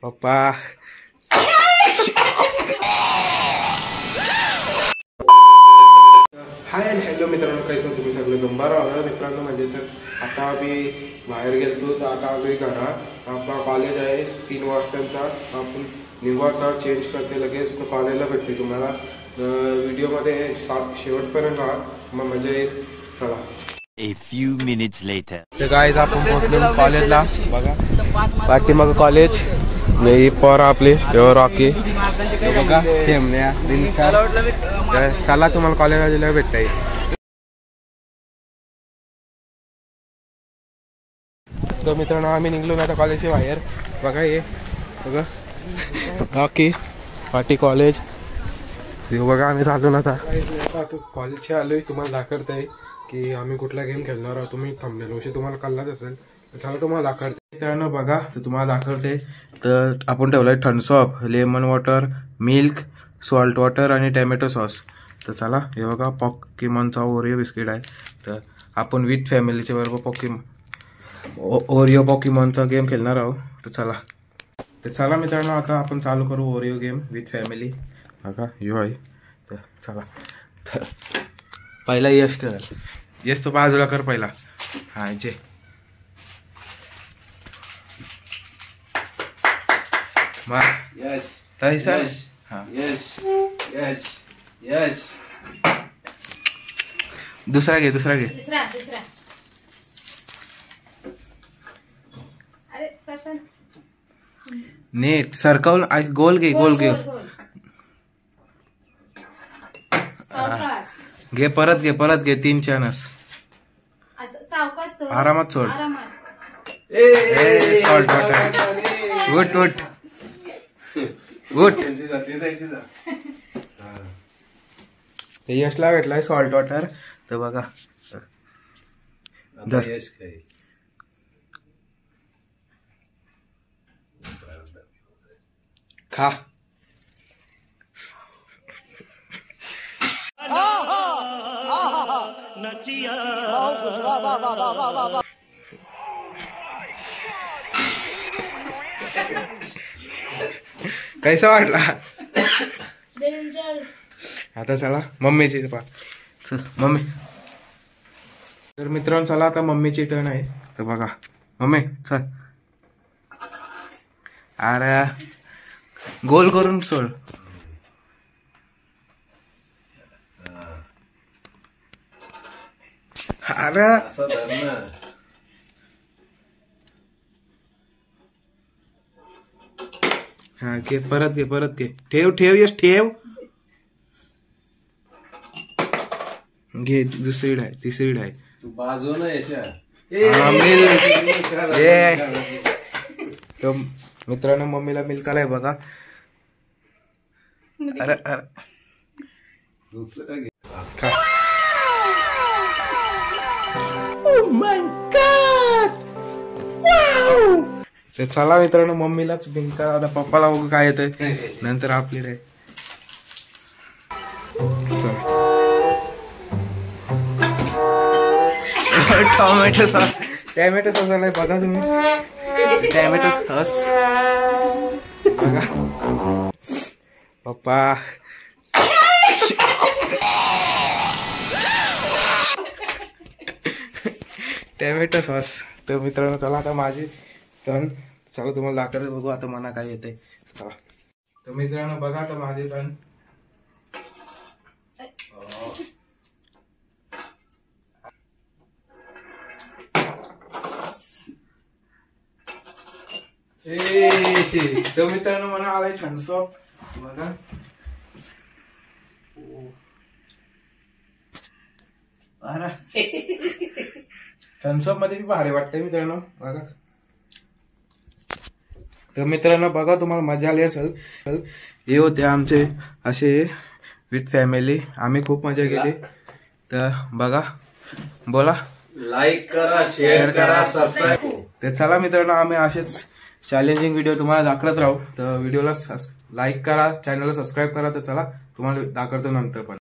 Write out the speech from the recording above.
पप्पा हाय and hello मित्रांनो, कैसे हो तुम्ही सगळे? बरं मित्रांनो, म्हणजे तर आता आम्ही बाहेर गेलतो तर आता आम्ही घरा आपला कॉलेज आहे 3 वाजताचा. आपण निघू आता, चेंज करते लगेच तर कॉलेजला भेटते तुम्हाला. व्हिडिओमध्ये शेवटपर्यंत राहा, मग मजा येईल. चला. A few minutes later. तर गाईज आपण पोहोचलो कॉलेजला. बघा पाठीमागं कॉलेज, ही पोरं आपली रॉकी बघा शेमण्या. चला तुम्हाला कॉलेजला गेल्यावर भेटता येईल. तर मित्रांनो आम्ही निघलो ना आता कॉलेजच्या बाहेर. बघा हे बघा रॉकी पाटी कॉलेज. बघा आम्ही चाललो ना आता कॉलेजच्या आलोय. तुम्हाला दाखवता आहे की आम्ही कुठला गेम खेळणार आहोत. तुम्ही थांबलेलो असे तुम्हाला कळलाच असेल. चला तुम्हाला दाखवते मित्रांनो. बघा तर तुम्हाला दाखवते. तर आपण ठेवलंय Thums Up, lemon water, milk, salt water आणि टॅमॅटो सॉस. तर चला हे बघा पॉकीमॉनचा ओरिओ बिस्किट आहे. तर आपण विथ फॅमिलीच्या बरोबर ओरिओ पॉकीमॉनचा गेम खेळणार आहोत. तर चला मित्रांनो आता आपण चालू करू ओरिओ गेम विथ फॅमिली. बघा यो आहे. तर चला. तर पहिला यश करेल. यश तो बाजूला कर पहिला. हा जे यश तैसा हाँ यश यश यश. दुसरा घे दुसरा अरे तसं नेट सरकवून गोल घे गोल घे. सावकाश घे परत घे 3 चान्स. सावकाश सोड, आरामात सोड. आरामात. Salt water. उठ यशला भेटलाय सॉल्ट वॉटर. तर बघा यश खाईल. खा. कैसा वाटला? डेंजर. आता चला मम्मीची पा मम्मी. तर मित्रांनो चला आता मम्मीची टर्न आहे. तर बघा मम्मी चल. अरे गोल करून सोड. अरे असं धर ना. हा घे परत घे. ठेव यश ठेव. घे दुसरी डाय तिसरी डाय. तू बाजू ना यशा. तो मित्रांनो मम्मीला मिल्क आलाय बघा. अरे दुसरं घे. खा. तर चला मित्रांनो मम्मीलाच बिंका. आता पप्पाला बघू काय येतंय नंतर आपली डाय. चल टॅमॅटो सॉस आलाय बघा तुम्ही. टॅमॅटो सॉस बघा पप्पा. Tomato sauce. तर मित्रांनो चला आता माझी टर्न. चला तुम्हाला दाखवते बघू आता मना काय येते. चला. तर मित्रांनो बघा आता माझी टर्न. तर मित्रांनो मला आलाय थम्सअप बघा. थम्सअप मध्ये बी भारी वाटतंय मित्रांनो बघा. तर मित्रांनो बघा तुम्हाला मजा आली असेल. हे होते आमचे असे विथ फॅमिली. आम्ही खूप मजा केली. तर बघा बोला लाईक करा, शेअर करा, सबस्क्राईब. तर चला मित्रांनो आम्ही असेच चॅलेंजिंग व्हिडिओ तुम्हाला दाखवत राहू. तर व्हिडिओला लाईक करा, चॅनलला सबस्क्राईब करा. तर चला तुम्हाला दाखवतो नंतर पण.